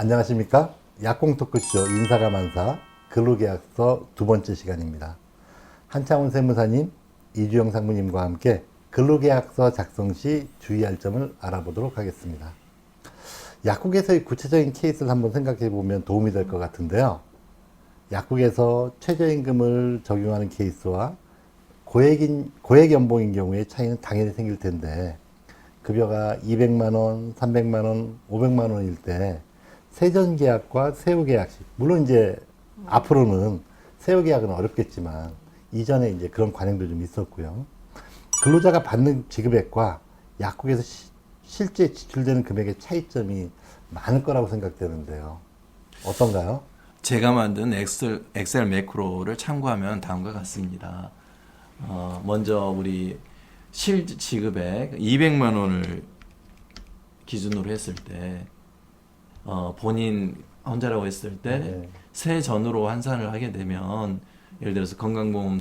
안녕하십니까? 약공 토크쇼 인사가 만사 근로계약서 두 번째 시간입니다. 한창훈 세무사님, 이주영 상무님과 함께 근로계약서 작성 시 주의할 점을 알아보도록 하겠습니다. 약국에서의 구체적인 케이스를 한번 생각해 보면 도움이 될 것 같은데요. 약국에서 최저임금을 적용하는 케이스와 고액 연봉인 경우에 차이는 당연히 생길 텐데, 급여가 200만 원, 300만 원, 500만 원일 때 세전 계약과 세후 계약식, 물론 이제 앞으로는 세후 계약은 어렵겠지만 이전에 이제 그런 관행도 좀 있었고요. 근로자가 받는 지급액과 약국에서 실제 지출되는 금액의 차이점이 많을 거라고 생각되는데요. 어떤가요? 제가 만든 엑셀 매크로를 참고하면 다음과 같습니다. 먼저 우리 실 지급액 200만 원을 기준으로 했을 때 본인 혼자라고 했을 때 세전으로 환산을 하게 되면, 예를 들어서 건강보험,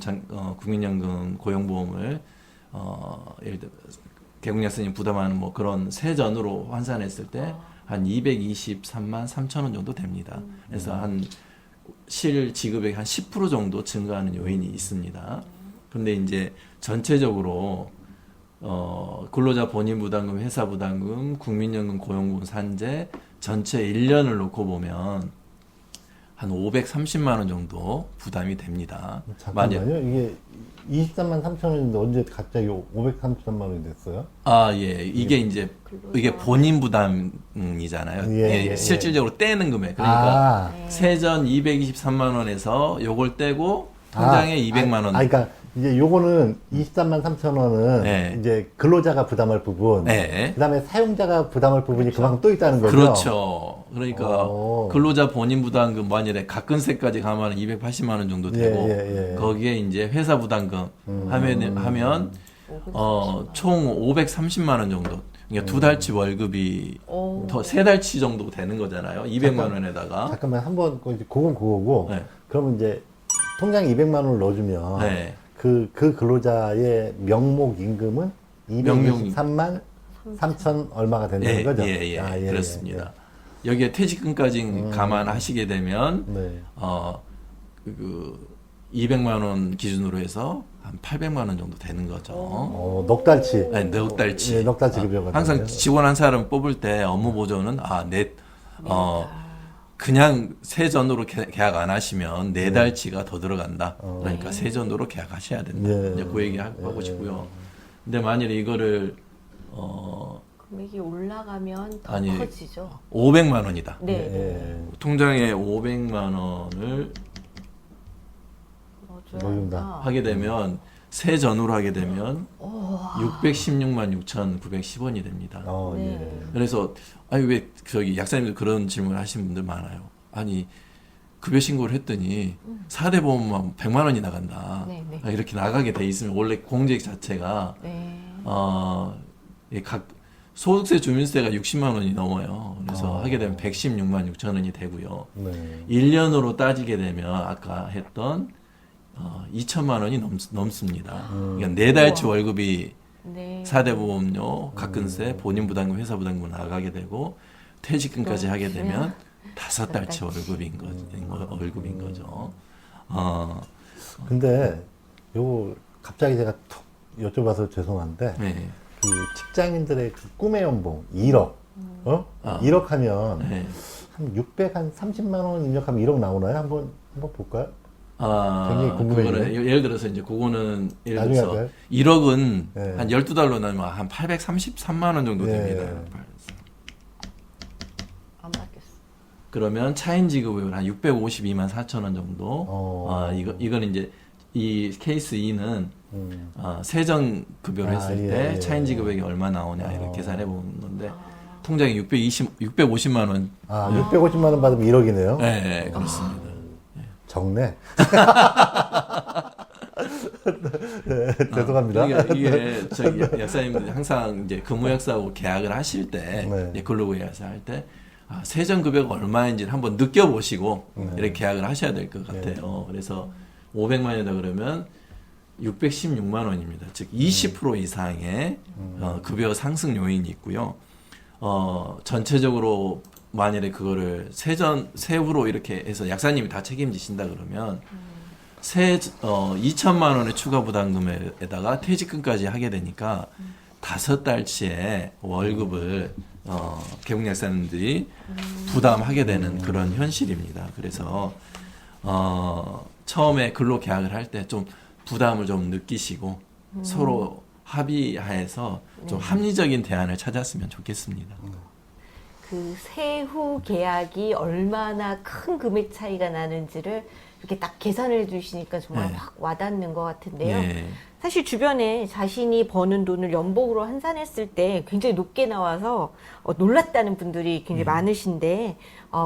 국민연금, 고용보험을 예를 들어 개국약사님 부담하는 뭐 그런 세전으로 환산했을 때 한 223만 3천 원 정도 됩니다. 그래서 한 실 지급액 한 10% 정도 증가하는 요인이 있습니다. 근데 이제 전체적으로 근로자 본인 부담금, 회사 부담금, 국민연금, 고용보험, 산재 전체 1년을 놓고 보면 한 530만 원 정도 부담이 됩니다. 잠깐만요. 이게 23만 3천 원인데 언제 갑자기 533만 원이 됐어요? 예. 이게 본인 부담이잖아요. 예. 실질적으로 떼는 금액. 그러니까 세전 223만 원에서 요걸 떼고 통장에 200만 원. 그러니까 이제 요거는 23만 3천 원은 이제 근로자가 부담할 부분, 그다음에 사용자가 부담할 부분이 그만큼 또 있다는 거죠. 그렇죠. 그러니까 근로자 본인 부담금 만일에 가끔세까지 가면 280만 원 정도 되고, 거기에 이제 회사 부담금 하면 총 530만 원 정도. 그러니까 두 달치 월급이 더 세 달치 정도 되는 거잖아요. 200만 원에다가. 잠깐만, 한번 그건 그거고. 그러면 이제 통장에 200만 원을 넣어주면 그 근로자의 명목 임금은 223만 3천 얼마가 된다는 거죠? 그렇습니다. 여기에 퇴직금까지 감안하시게 되면 200만 원 기준으로 해서 한 800만 원 정도 되는 거죠. 넉 달치. 넉 달치. 넉 달치 급여가. 항상 직원 한 사람 뽑을 때 업무 보조는 그냥 세전으로 계약 안 하시면 4달치가 더 들어간다. 그러니까 세전으로 계약하셔야 된다. 이제 그 얘기 하고 싶고요. 근데 만일에 이거를 금액이 올라가면 더 커지죠. 500만 원이다. 통장에 500만 원을 넣어준다. 하게 되면, 세전으로 하게 되면 616만 6,910원이 됩니다. 그래서 왜 저기 약사님들 그런 질문을 하시는 분들 많아요. 아니, 급여 신고를 했더니 4대 보험만 100만 원이 나간다. 이렇게 나가게 돼 있으면 원래 공제액 자체가 각 소득세, 주민세가 60만 원이 넘어요. 그래서 하게 되면 116만 6천 원이 되고요. 1년으로 따지게 되면 아까 했던 2천만 원이 넘습니다. 그러니까 4달치 월급이 4대 보험료, 가끔세, 본인 부담금, 회사 부담금 나가게 되고, 퇴직금까지 하게 되면 5달치 월급인 거죠. 근데 요거 갑자기 제가 툭 여쭤봐서 죄송한데, 그 직장인들의 그 꿈의 연봉 1억, 1억 하면 한 630만 원 입력하면 1억 나오나요? 한번 볼까요? 굉장히 궁금해요. 그거는 예를 들어서 이제 그거는 예를 들어서 할까요? 1억은 한 12달러 나면 한 833만 원 정도 됩니다. 안 받겠어. 그러면 차인 지급을 한 652만 4천 원 정도. 이거는 이제 이 케이스 2는 세전 급여를 했을 때 차인 지급액이 얼마 나오냐 이렇게 계산해 보는 건데, 통장에 650만 원. 650만 원 받으면 1억이네요. 네, 그렇습니다. 적네. 죄송합니다. 이게 저기 약사님들 항상 이제 근무약사하고 계약을 하실 때, 근로계약서 할 때, 세전 급여가 얼마인지를 한번 느껴보시고 이렇게 계약을 하셔야 될 것 같아요. 그래서 500만이다 그러면 616만 원입니다. 즉 20% 이상의 급여 상승 요인이 있고요. 전체적으로 만일에 그거를 세후로 이렇게 해서 약사님이 다 책임지신다 그러면 2천만 원의 추가 부담금에다가 퇴직금까지 하게 되니까 5달치의 월급을 개국 약사님들이 부담하게 되는 그런 현실입니다. 그래서 처음에 근로 계약을 할 때 좀 부담을 좀 느끼시고 서로 합의하에서 좀 합리적인 대안을 찾았으면 좋겠습니다. 그 세후 계약이 얼마나 큰 금액 차이가 나는지를 이렇게 딱 계산해 주시니까 정말 네. 확 와닿는 것 같은데요. 예. 사실 주변에 자신이 버는 돈을 연봉으로 환산했을 때 굉장히 높게 나와서 놀랐다는 분들이 굉장히 많으신데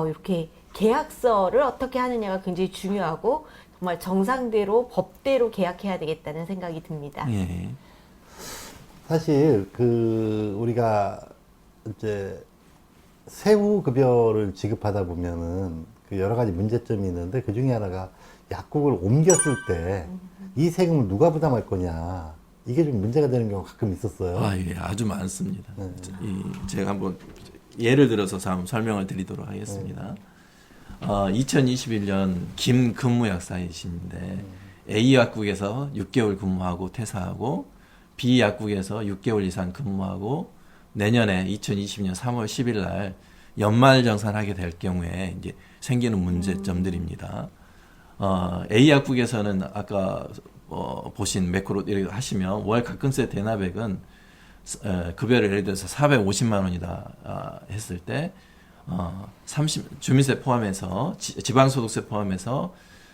이렇게 계약서를 어떻게 하느냐가 굉장히 중요하고 정말 정상대로 법대로 계약해야 되겠다는 생각이 듭니다. 예. 사실 우리가 이제 세후 급여를 지급하다 보면은 그 여러 가지 문제점이 있는데 그 중에 하나가 약국을 옮겼을 때 이 세금을 누가 부담할 거냐, 이게 좀 문제가 되는 경우가 가끔 있었어요. 예, 아주 많습니다. 네. 제가 한번 예를 들어서 한번 설명을 드리도록 하겠습니다. 2021년 김 근무약사이신데 A 약국에서 6개월 근무하고 퇴사하고 B 약국에서 6개월 이상 근무하고 내년에 2020년 3월 10일 날 연말정산하게 될 경우에 이제 생기는 문제점들입니다. A 약국에서는 아까 보신 매크로 이렇게 하시면 월 가끔세 대납액은 급여를 예를 들어서 450만 원이다 했을 때 주민세 포함해서 지방소득세 포함해서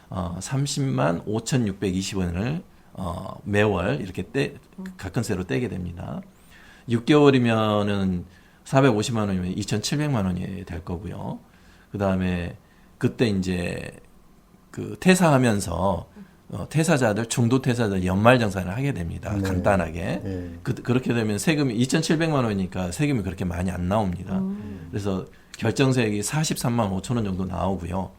30만 5,620원을 매월 이렇게 가끔세로 떼게 됩니다. 6개월이면은 450만 원이면 2,700만 원이 될 거고요. 그 다음에 그때 이제 그 퇴사하면서 퇴사자들 중도 퇴사자들 연말정산을 하게 됩니다. 네. 간단하게. 네. 그렇게 되면 세금이 2,700만 원이니까 세금이 그렇게 많이 안 나옵니다. 그래서 결정세액이 43만 5천 원 정도 나오고요.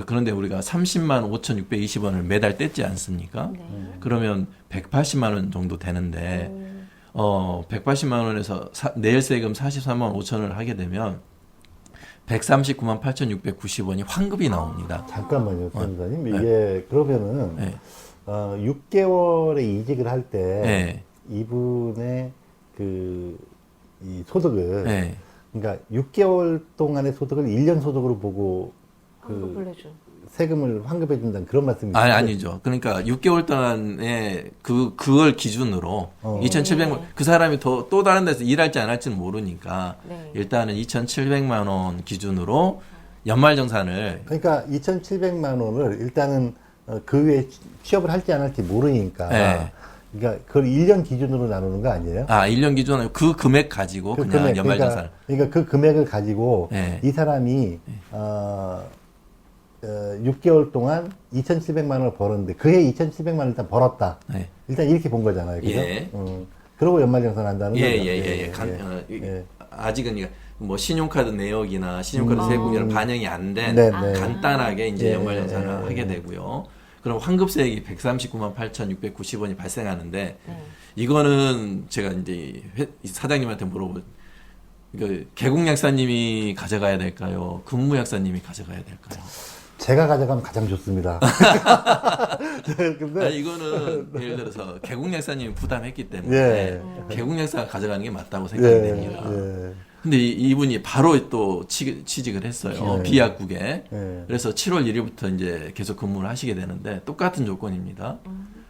그런데 우리가 30만 5,620원을 매달 뗐지 않습니까? 네. 그러면 180만 원 정도 되는데 180만 원에서 내일 세금 43만 5천 원을 하게 되면 139만 8,690원이 환급이 나옵니다. 잠깐만요, 변호사님. 이게 그러면은 네. 6개월에 이직을 할 때 네. 이분의 이 소득을 네. 그러니까 6개월 동안의 소득을 1년 소득으로 보고 환급을 해준. 세금을 환급해 준다는 그런 말씀이시죠? 아니죠. 그러니까 6개월 동안에 그걸 기준으로 2,700만 그 사람이 또 다른 데서 일할지 안 할지는 모르니까 네. 일단은 2,700만 원 기준으로 연말정산을 그러니까 2,700만 원을 일단은 그 외에 취업을 할지 안 할지 모르니까 네. 그러니까 그걸 1년 기준으로 나누는 거 아니에요? 1년 기준으로 그 금액 가지고 그 그냥 금액, 연말정산을 그러니까 그 금액을 가지고 네. 이 사람이 6개월 동안 2,700만 원을 벌었는데 그해 2,700만 원을 일단 벌었다. 네. 일단 이렇게 본 거잖아요. 그죠? 예. 그러고 연말정산 한다는 거죠. 예. 아직은 뭐 신용카드 내역이나 신용카드 세금이랑 반영이 안 된 네, 네. 간단하게 이제 예, 연말정산을 예, 하게 되고요. 그럼 환급세액이 139만 8,690원이 발생하는데 이거는 제가 이제 사장님한테 물어본 개국 약사님이 가져가야 될까요? 근무 약사님이 가져가야 될까요? 제가 가져가면 가장 좋습니다. 근데 이거는 예를 들어서 개국 약사님이 부담했기 때문에 예. 개국 약사가 가져가는 게 맞다고 생각이 됩니다. 예. 근데 이분이 바로 또 취직을 했어요. 예. B약국에. 예. 그래서 7월 1일부터 이제 계속 근무를 하시게 되는데 똑같은 조건입니다.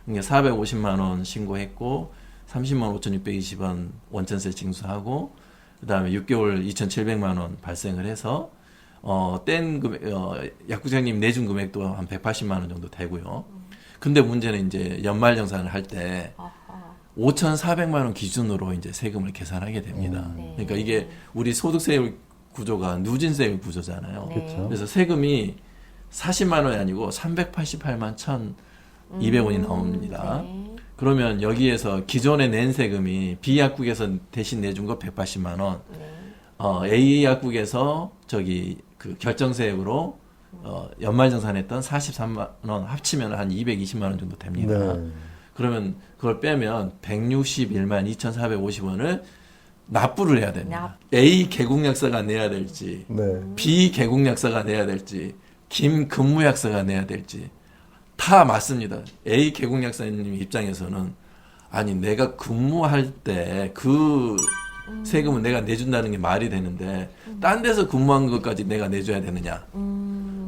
그러니까 450만 원 신고했고 30만 5,620원 원천세 징수하고 그다음에 6개월 2,700만 원 발생을 해서 뗀 금액 약국장님 내준 금액도 한 180만 원 정도 되고요. 근데 문제는 이제 연말정산을 할 때 5,400만 원 기준으로 이제 세금을 계산하게 됩니다. 네. 그러니까 이게 우리 소득세율 구조가 누진세율 구조잖아요. 네. 그렇죠. 그래서 세금이 40만 원이 아니고 388만 1,200원이 나옵니다. 네. 그러면 여기에서 기존에 낸 세금이 B 약국에서 대신 내준 거 180만 원, 네. A 약국에서 그 결정세액으로 연말정산했던 43만 원 합치면 한 220만 원 정도 됩니다. 네. 그러면 그걸 빼면 161만 2,450원을 납부를 해야 됩니다. 납. A 개국약사가 내야 될지, 네. B 개국약사가 내야 될지, 김 근무약사가 내야 될지 다 맞습니다. A 개국약사님 입장에서는 아니 내가 근무할 때 그 세금은 내가 내준다는 게 말이 되는데 딴 데서 근무한 것까지 내가 내줘야 되느냐.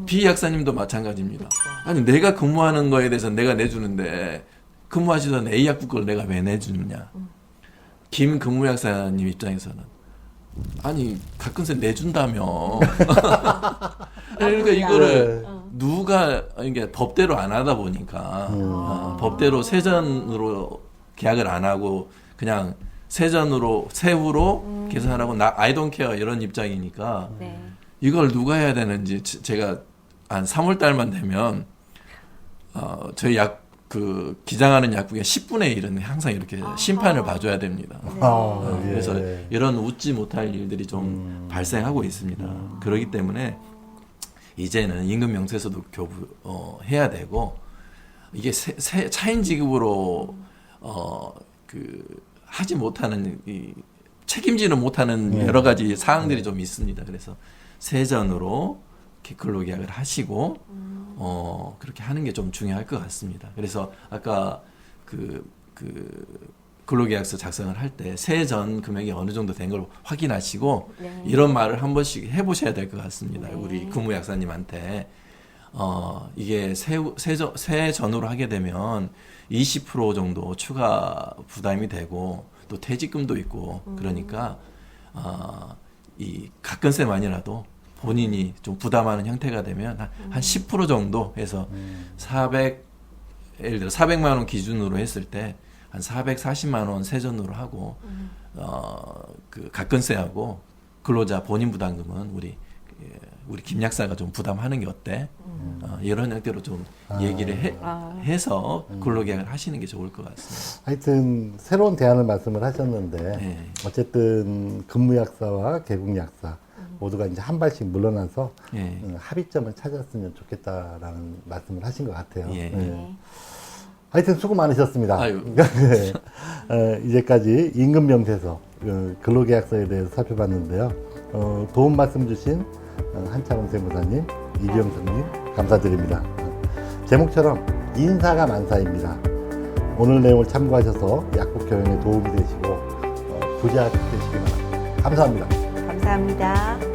B 약사님도 마찬가지입니다. 아니 내가 근무하는 거에 대해서 내가 내주는데 근무하시던 A 약국 걸 내가 왜 내주느냐. 김 근무약사님 입장에서는 아니 가끔씩 내준다며. 그러니까 이거를 누가 이게 법대로 안 하다 보니까 법대로 세전으로 계약을 안 하고 그냥 세전으로 세후로 계산하고 나 I don't care 이런 입장이니까 네. 이걸 누가 해야 되는지 제가 한 3월 달만 되면 저희 그 기장하는 약국의 10분의 1은 항상 이렇게 심판을 봐줘야 됩니다. 아, 예. 그래서 이런 웃지 못할 일들이 좀 발생하고 있습니다. 그렇기 때문에 이제는 임금 명세서도 해야 되고 이게 차인 지급으로 하지 못하는 책임지는 못하는 여러 가지 사항들이 좀 있습니다. 그래서 세전으로 근로계약을 하시고 그렇게 하는 게 좀 중요할 것 같습니다. 그래서 아까 그 근로계약서 작성을 할 때 세전 금액이 어느 정도 된 걸 확인하시고 네. 이런 말을 한 번씩 해보셔야 될 것 같습니다. 네. 우리 근무약사님한테 이게 세전으로 하게 되면 20% 정도 추가 부담이 되고 또 퇴직금도 있고 그러니까 이 가끔씩만이라도 본인이 좀 부담하는 형태가 되면 한 10% 정도 해서 예를 들어 400만 원 기준으로 했을 때 한 440만 원 세전으로 하고 그 가끔세하고 근로자 본인 부담금은 우리 김 약사가 좀 부담하는 게 어때? 이런 형태로 좀 얘기를 해서 근로계약을 하시는 게 좋을 것 같습니다. 하여튼 새로운 대안을 말씀을 하셨는데 네. 어쨌든 근무약사와 개국약사 모두가 이제 한 발씩 물러나서 예. 합의점을 찾았으면 좋겠다라는 말씀을 하신 것 같아요. 예. 네. 하여튼 수고 많으셨습니다. 아유. 네. 이제까지 임금명세서 근로계약서에 대해서 살펴봤는데요. 도움 말씀 주신 한창훈 세무사님, 이주영 선생님 감사드립니다. 제목처럼 인사가 만사입니다. 오늘 내용을 참고하셔서 약국 경영에 도움이 되시고 부자 되시기 바랍니다. 감사합니다. 감사합니다.